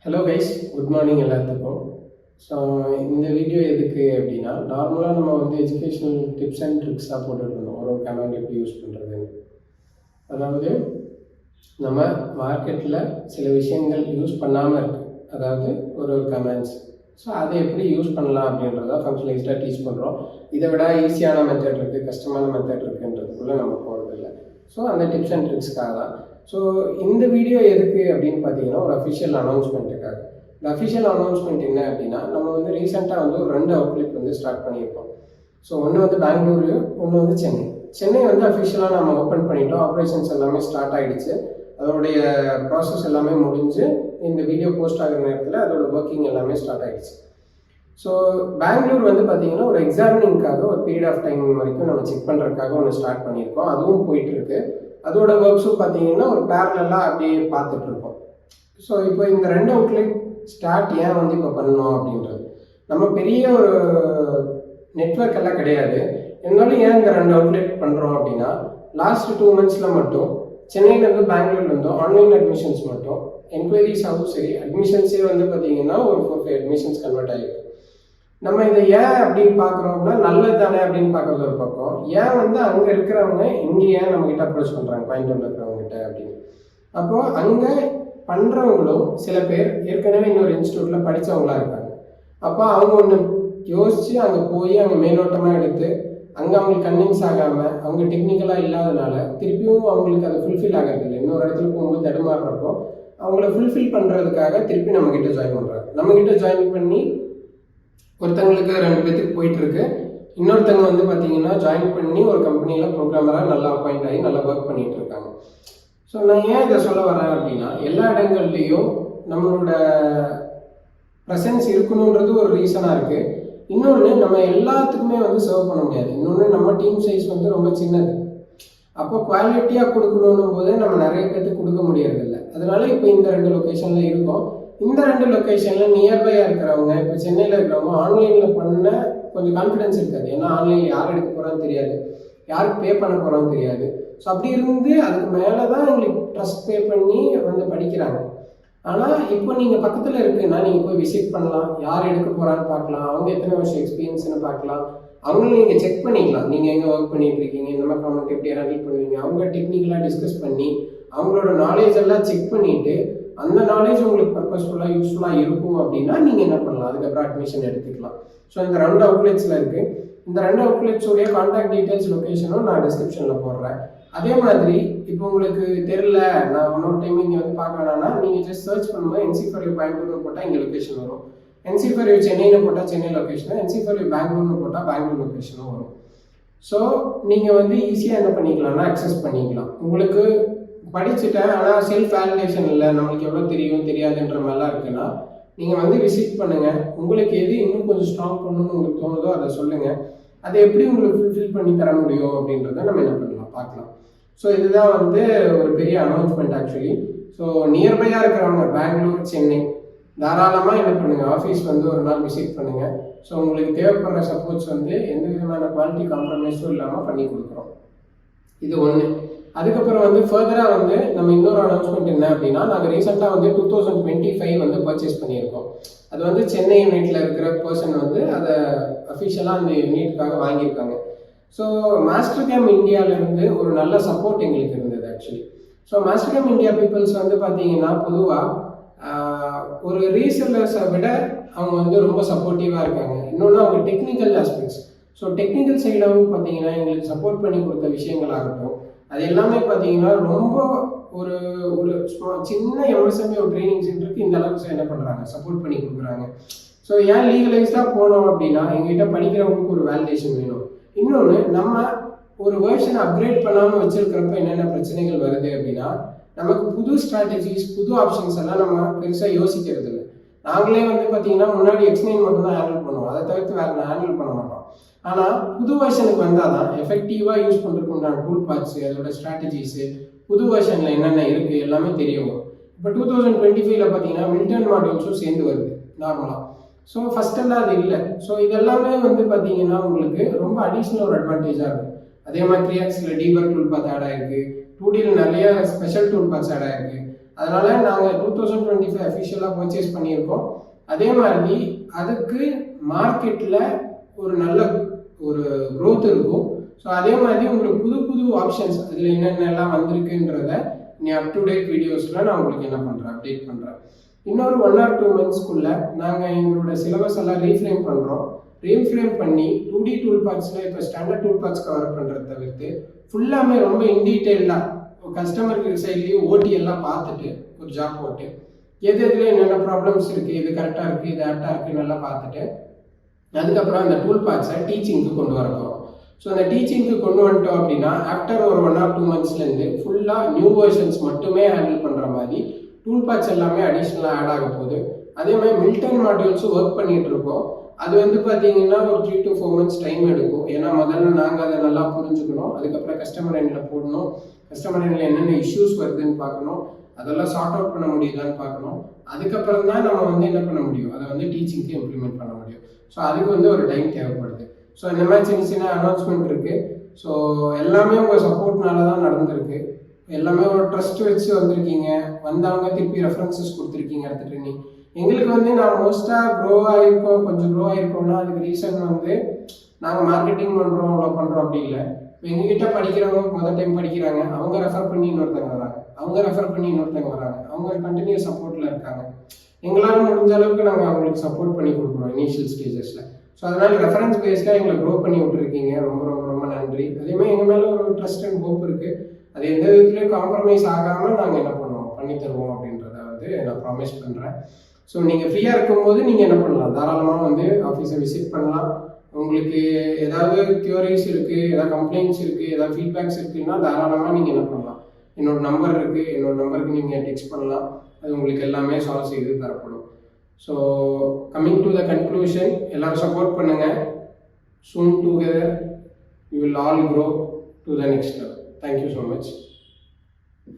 Hello guys, good morning எல்லாத்துக்கும். So இந்த video எதுக்கு அப்படின்னா, நார்மலாக நம்ம வந்து எஜுகேஷனல் டிப்ஸ் அண்ட் ட்ரிக்ஸாக போட்டுருந்தோம் ஒரு கமெண்ட் எப்படி யூஸ் பண்ணுறதுன்னு. அதாவது நம்ம மார்க்கெட்டில் சில விஷயங்கள் யூஸ் பண்ணாமல் இருக்குது, அதாவது ஒரு கமெண்ட்ஸ். ஸோ அதை எப்படி யூஸ் பண்ணலாம் அப்படின்றத ஃபங்க்ஷனலைஸ்டாக டீச் பண்ணுறோம். இதை விட ஈஸியான மெத்தட் இருக்குது, கஷ்டமான மெத்தட் இருக்குன்றதுக்குள்ளே நம்ம போகிறதில்ல. ஸோ அந்த டிப்ஸ் அண்ட் ட்ரிக்ஸ்க்காக தான். ஸோ இந்த வீடியோ எதுக்கு அப்படின்னு பார்த்தீங்கன்னா, ஒரு அஃபிஷியல் அனௌன்ஸ்மெண்ட்டுக்காக. இந்த அஃபிஷியல் அனௌன்ஸ்மெண்ட் என்ன அப்படின்னா, நம்ம வந்து ரீசெண்டாக வந்து ஒரு 2 அவுட்லெட் வந்து ஸ்டார்ட் பண்ணியிருக்கோம். ஸோ ஒன்று வந்து பெங்களூரு, ஒன்று வந்து சென்னை. சென்னை வந்து அஃபிஷியலாக நம்ம ஓப்பன் பண்ணிட்டோம். ஆப்ரேஷன்ஸ் எல்லாமே ஸ்டார்ட் ஆகிடுச்சு. அதோடைய ப்ராசஸ் எல்லாமே முடிஞ்சு இந்த வீடியோ போஸ்ட் ஆகிற நேரத்தில் அதோட ஒர்க்கிங் எல்லாமே ஸ்டார்ட் ஆகிடுச்சு. ஸோ பெங்களூர் வந்து பார்த்திங்கன்னா ஒரு எக்ஸாமினிங்காக ஒரு பீரியட் ஆஃப் டைம் வரைக்கும் நம்ம செக் பண்ணுறதுக்காக ஒன்று ஸ்டார்ட் பண்ணியிருக்கோம். அதுவும் போயிட்டுருக்கு. அதோட ஒர்க்ஸும் பார்த்திங்கன்னா ஒரு பேரலாக அப்படியே பார்த்துட்ருக்கோம். ஸோ இப்போ இந்த 2 அவுட்லெட் ஸ்டார்ட் ஏன் வந்து இப்போ பண்ணோம் அப்படின்றது, நம்ம பெரிய ஒரு நெட்வொர்க் எல்லாம் கிடையாது. இருந்தாலும் ஏன் இந்த 2 அவுட்லெட் பண்ணுறோம் அப்படின்னா, லாஸ்ட் 2 மந்த்ஸில் மட்டும் சென்னையிலேருந்து பெங்களூர்லேருந்தும் ஆன்லைன் அட்மிஷன்ஸ் மட்டும் என்கொயரிஸ் ஆகும் சரி, அட்மிஷன்ஸே வந்து பார்த்திங்கன்னா ஒரு 4-5 அட்மிஷன்ஸ் கன்வெர்ட் ஆகிருக்கு. நம்ம இதை ஏன் அப்படின்னு பார்க்குறோம்னா, நல்லது தானே அப்படின்னு பார்க்குறது ஒரு பக்கம். ஏன் வந்து அங்கே இருக்கிறவங்க இங்கே ஏன் நம்மக்கிட்ட அப்ரோச் பண்ணுறாங்க, கோயம்புத்தூரில் இருக்கிறவங்ககிட்ட அப்படின்னு. அப்போது அங்கே பண்ணுறவங்களும் சில பேர் ஏற்கனவே இன்னொரு இன்ஸ்டியூட்டில் படித்தவங்களாக இருக்காங்க. அப்போ அவங்க ஒன்று யோசித்து அங்கே போய் அங்கே மேலோட்டமாக எடுத்து அங்கே அவங்களுக்கு கன்வின்ஸ் ஆகாமல் அவங்க டெக்னிக்கலாக இல்லாதனால திருப்பியும் அவங்களுக்கு அது ஃபுல்ஃபில் ஆகிறது இல்லை. இன்னொரு இடத்துல போகும்போது தடுமாறுறப்போ அவங்கள ஃபுல்ஃபில் பண்ணுறதுக்காக திருப்பி நம்மக்கிட்ட ஜாயின் பண்ணுறாங்க. நம்மக்கிட்ட ஜாயின் பண்ணி ஒருத்தங்களுக்கு 2 பேத்துக்கு போயிட்டுருக்கு. இன்னொருத்தவங்க வந்து பார்த்தீங்கன்னா ஜாயின் பண்ணி ஒரு கம்பெனியில் ப்ரோக்ராமராக நல்லா அப்பாயிண்ட் ஆகி நல்லா ஒர்க் பண்ணிகிட்டு இருக்காங்க. ஸோ நான் ஏன் இதை சொல்ல வரேன் அப்படின்னா, எல்லா இடங்கள்லேயும் நம்மளோட ப்ரெசன்ஸ் இருக்கணுன்றது ஒரு ரீசனாக இருக்குது. இன்னொன்று, நம்ம எல்லாத்துக்குமே வந்து சர்வ் பண்ண முடியாது. இன்னொன்று, நம்ம டீம் சைஸ் வந்து ரொம்ப சின்னது. அப்போ குவாலிட்டியாக கொடுக்கணும் போது நம்ம நிறைய பேருக்கு கொடுக்க முடியறதில்ல. அதனால இப்போ இந்த 2 லொக்கேஷனில் இருக்கோம். இந்த 2 லொக்கேஷனில் நியர்பையாக இருக்கிறவங்க, இப்போ சென்னையில் இருக்கிறவங்க ஆன்லைனில் பண்ண கொஞ்சம் கான்ஃபிடன்ஸ் இருக்காது. ஏன்னா ஆன்லைனில் யார் எடுக்க போகிறான்னு தெரியாது, யாருக்கு பே பண்ண போகிறான்னு தெரியாது. ஸோ அப்படி இருந்து அதுக்கு மேலே தான் எங்களுக்கு ட்ரஸ்ட் பே பண்ணி வந்து படிக்கிறாங்க. ஆனால் இப்போ நீங்கள் பக்கத்தில் இருக்குன்னா நீங்கள் போய் விசிட் பண்ணலாம், யார் எடுக்க போகிறான்னு பார்க்கலாம், அவங்க எத்தனை வருஷம் எக்ஸ்பீரியன்ஸ்னு பார்க்கலாம், அவங்களும் நீங்கள் செக் பண்ணிக்கலாம். நீங்கள் எங்கே ஒர்க் பண்ணிட்டு இருக்கீங்க, இந்த மாதிரி ப்ராஜெக்ட் எப்படி ஹேண்டில் பண்ணுவீங்க, அவங்க டெக்னிக்கலாக டிஸ்கஸ் பண்ணி அவங்களோட நாலேஜ் எல்லாம் செக் பண்ணிவிட்டு அந்த நாலேஜ் உங்களுக்கு பர்பஸ்ஃபுல்லாக யூஸ்ஃபுல்லாக இருக்கும் அப்படின்னா நீங்கள் என்ன பண்ணலாம், அதுக்கப்புறம் அட்மிஷன் எடுத்துக்கலாம். ஸோ இந்த 2 அவுட்லெட்ஸில் இருக்குது. இந்த 2 அவுட்லெட்ஸோடைய கான்டாக்ட் டீட்டெயில்ஸ் லொக்கேஷனும் நான் டிஸ்கிரிப்ஷனில் போடுறேன். அதே மாதிரி இப்போ உங்களுக்கு தெரில, நான் இன்னொரு டைம் இங்கே வந்து பார்க்க வேணாம்னா நீங்கள் ஜஸ்ட் சர்ச் பண்ணும்போது NC for you கோயம்புத்தூர்னு போட்டால் இங்கே லொக்கேஷன் வரும். NC for you சென்னைன்னு போட்டால் சென்னை லொக்கேஷனும், NC for you பெங்களூர்னு போட்டால் பெங்களூர் லொக்கேஷனும் வரும். ஸோ நீங்கள் வந்து ஈஸியாக என்ன பண்ணிக்கலாம்னா அக்சஸ் பண்ணிக்கலாம். உங்களுக்கு படிச்சுட்டேன் ஆனால் செல்ஃப் வேலிடேஷன் இல்லை, நம்மளுக்கு எவ்வளோ தெரியும் தெரியாதுன்ற மாதிரிலாம் இருக்குன்னா நீங்கள் வந்து விசிட் பண்ணுங்கள். உங்களுக்கு எது இன்னும் கொஞ்சம் ஸ்ட்ராங் பண்ணணும்னு உங்களுக்கு தோணுதோ அதை சொல்லுங்கள். அதை எப்படி உங்களுக்கு ஃபுல்ஃபில் பண்ணி தர முடியும் அப்படின்றத நம்ம என்ன பண்ணலாம் பார்க்கலாம். ஸோ இதுதான் வந்து ஒரு பெரிய அனௌன்ஸ்மெண்ட் ஆக்சுவலி. ஸோ நியர்பையாக இருக்கிறவங்க பெங்களூர், சென்னை தாராளமாக என்ன பண்ணுங்கள், ஆஃபீஸ் வந்து ஒரு நாள் விசிட் பண்ணுங்கள். ஸோ உங்களுக்கு தேவைப்படுற சப்போர்ட்ஸ் வந்து எந்த விதமான குவாலிட்டி காம்ப்ரமைஸும் இல்லாமல் பண்ணி கொடுக்குறோம். இது ஒன்று. அதுக்கப்புறம் வந்து ஃபர்தராக வந்து நம்ம இன்னொரு அனௌன்ஸ்மெண்ட் என்ன அப்படின்னா, நாங்கள் ரீசெண்டாக வந்து 2025 வந்து பர்ச்சேஸ் பண்ணியிருக்கோம். அது வந்து சென்னை யூனிட்டில் இருக்கிற பர்சன் வந்து அதை அஃபிஷியலாக அந்த யூனிட்டுக்காக வாங்கியிருக்காங்க. ஸோ மாஸ்டர் கேம் இந்தியாவிலேருந்து ஒரு நல்ல சப்போர்ட் எங்களுக்கு இருந்தது actually. So master game India peoples வந்து பார்த்தீங்கன்னா பொதுவாக ஒரு ரீசெல்லர்ஸை விட அவங்க வந்து ரொம்ப சப்போர்ட்டிவாக இருக்காங்க. இன்னொன்று அவங்க டெக்னிக்கல் ஆஸ்பெக்ட்ஸ். ஸோ டெக்னிக்கல் சைடாகவும் பார்த்தீங்கன்னா எங்களுக்கு சப்போர்ட் பண்ணி கொடுத்த விஷயங்களாகட்டும், அது எல்லாமே பார்த்தீங்கன்னா ரொம்ப ஒரு ஒரு சின்ன எம்எஸ்எம்இ ஒரு ட்ரைனிங் சென்டருக்கு இந்த அளவுக்கு என்ன பண்ணுறாங்க, சப்போர்ட் பண்ணி கொடுக்குறாங்க. ஸோ ஏன் லீகலைஸ்டாக போனோம் அப்படின்னா எங்ககிட்ட படிக்கிறவங்களுக்கு ஒரு வேலிடேஷன் வேணும். இன்னொன்று, நம்ம ஒரு வேர்ஷன் அப்கிரேட் பண்ணாமல் வச்சுருக்கிறப்ப என்னென்ன பிரச்சனைகள் வருது அப்படின்னா, நமக்கு புது ஸ்ட்ராட்டஜிஸ், புது ஆப்ஷன்ஸ் எல்லாம் நம்ம பெருசாக யோசிக்கிறது இல்லை. நாங்களே வந்து பார்த்தீங்கன்னா முன்னாடி X9 மட்டும் தான் ஹேண்டில் பண்ணுவோம், அதை தவிர்த்து வேறு நான் ஹேண்டில் பண்ண மாட்டோம். ஆனால் புது வெர்ஷனுக்கு வந்தால் தான் எஃபெக்டிவாக யூஸ் பண்ணுறதுக்கு உண்டான டூல் பார்ட்ஸு, அதோட ஸ்ட்ராட்டஜிஸு, புது வெர்ஷனில் என்னென்ன இருக்குது எல்லாமே தெரிய வரும். இப்போ 2025 பார்த்தீங்கன்னா மில்டன் மாடியூல்ஸும் சேர்ந்து வருது நார்மலாக. ஸோ ஃபஸ்ட்டெல்லாம் அது இல்லை. ஸோ இதெல்லாமே வந்து பார்த்தீங்கன்னா உங்களுக்கு ரொம்ப அடிஷ்னல் ஒரு அட்வான்டேஜாக இருக்கும். அதே மாதிரி 3Xல டீபர் டூல் பார்த்து ஆட் ஆகிருக்கு. 2Dயில் நிறைய ஸ்பெஷல் டூல் பார்ட்ஸ் ஆட் ஆகிருக்கு. அதனால் நாங்கள் 2025 அஃபிஷியலாக பர்ச்சேஸ் பண்ணியிருக்கோம். அதே மாதிரி அதுக்கு மார்க்கெட்டில் ஒரு நல்ல ஒரு க்ரோத் இருக்கும். ஸோ அதே மாதிரி உங்களுக்கு புது புது ஆப்ஷன்ஸ் அதில் என்னென்னலாம் வந்திருக்குன்றத நீ அப் டு டேட் வீடியோஸில் நான் உங்களுக்கு என்ன பண்ணுறேன், அப்டேட் பண்ணுறேன். இன்னொரு 1 or 2 monthsக்குள்ளே நாங்கள் எங்களோட சிலபஸ் எல்லாம் ரீஃப்ரேம் பண்ணுறோம். ரீஃப்ரேம் பண்ணி 2D டூல் பார்ட்ஸில் இப்போ ஸ்டாண்டர்ட் டூல் பார்ட்ஸ் கவர் பண்ணுறத தவிர்த்து ஃபுல்லாமே ரொம்ப இன்டீட்டெயில்டாக கஸ்டமருக்கு சைட்லேயே ஓட்டி எல்லாம் பார்த்துட்டு ஒரு ஜாப் போட்டு எது எதில் என்னென்ன ப்ராப்ளம்ஸ் இருக்குது, இது கரெக்டாக இருக்குது, இது ஆப்டாக இருக்குன்னு நல்லா பார்த்துட்டு அதுக்கப்புறம் அந்த டூல் பார்ட்ஸை டீச்சிங்க்கு கொண்டு வர போகிறோம். ஸோ அந்த டீச்சிங்க்கு கொண்டு வந்துட்டோம் அப்படின்னா ஆஃப்டர் ஒரு 1 or 2 monthsலேருந்து ஃபுல்லாக நியூ வெர்ஷன்ஸ் மட்டுமே ஹேண்டில் பண்ணுற மாதிரி டூல் பார்ட்ஸ் எல்லாமே அடிஷ்னலாக ஆட் ஆக போகுது. அதே மாதிரி மில்டன் மாடியூல்ஸும் ஒர்க் பண்ணிகிட்டு இருக்கோம். அது வந்து பார்த்தீங்கன்னா ஒரு 3 to 4 months டைம் எடுக்கும். ஏன்னா முதல்ல நாங்கள் அதை நல்லா புரிஞ்சுக்கணும், அதுக்கப்புறம் கஸ்டமர் எண்டில் போடணும், கஸ்டமர் எண்டில் என்னென்ன இஷ்யூஸ் வருதுன்னு பார்க்கணும், அதெல்லாம் சார்ட் அவுட் பண்ண முடியுதான்னு பார்க்கணும். அதுக்கப்புறம் தான் நம்ம வந்து என்ன பண்ண முடியும், அதை வந்து டீச்சிங்க்கு இம்ப்ளிமெண்ட் பண்ண முடியும். ஸோ அதுக்கு வந்து ஒரு டைம் தேவைப்படுது. ஸோ இந்த மாதிரி சின்ன சின்ன அனௌன்ஸ்மெண்ட் இருக்குது. ஸோ எல்லாமே உங்கள் சப்போர்ட்னால தான் நடந்திருக்கு. எல்லாமே ஒரு ட்ரஸ்ட் வச்சு வந்திருக்கீங்க, வந்தவங்க திருப்பி ரெஃபரன்சஸ் கொடுத்துருக்கீங்க அடுத்த ட்ரெயினிங். எங்களுக்கு வந்து நான் மோஸ்ட்டாக க்ரோ ஆகிருக்கோம், கொஞ்சம் க்ரோ ஆகிருக்கோம்னா அதுக்கு ரீசன் வந்து நாங்கள் மார்க்கெட்டிங் பண்ணுறோம், அவ்வளோ பண்ணுறோம் அப்படி இல்லை. இப்போ எங்ககிட்ட படிக்கிறவங்க முதல் டைம் படிக்கிறாங்க, அவங்க ரெஃபர் பண்ணி இன்னொருத்தவங்க வராங்க, அவங்க ரெஃபர் பண்ணி இன்னொருத்தவங்க வராங்க, அவங்க கண்டினியூஸ் சப்போர்ட்டில் இருக்காங்க. எங்களால் முடிஞ்ச அளவுக்கு நாங்கள் அவங்களுக்கு சப்போர்ட் பண்ணி கொடுக்குறோம் இனிஷியல் ஸ்டேஜஸில். ஸோ அதனால் ரெஃபரன்ஸ் பேஸ்டாக எங்களை க்ரோ பண்ணி விட்டுருக்கீங்க, ரொம்ப ரொம்ப ரொம்ப நன்றி. அதேமாதிரி எங்கள் மேலே ஒரு ட்ரஸ்ட் அண்ட் ஹோப் இருக்குது. அது எந்த விதத்துலையும் காம்ப்ரமைஸ் ஆகாமல் நாங்கள் என்ன பண்ணுவோம், பண்ணி தருவோம் அப்படின்றத வந்து நான் ப்ராமிஸ் பண்ணுறேன். ஸோ நீங்கள் ஃப்ரீயாக இருக்கும்போது நீங்கள் என்ன பண்ணலாம், தாராளமாக வந்து ஆஃபீஸை விசிட் பண்ணலாம். உங்களுக்கு ஏதாவது தியோரிஸ் இருக்குது, ஏதாவது கம்ப்ளைண்ட்ஸ் இருக்குது, ஏதாவது ஃபீட்பேக்ஸ் இருக்குதுன்னா தாராளமாக நீங்கள் என்ன பண்ணலாம், என்னோட நம்பர் இருக்குது, என்னோட நம்பருக்கு நீங்கள் டெக்ஸ்ட் பண்ணலாம். அது உங்களுக்கு எல்லாமே சால்வ் செய்து தரப்படும். So coming to the conclusion, எல்லோரும் சப்போர்ட் பண்ணுங்கள். Soon together we will all grow to the next level. Thank you so much.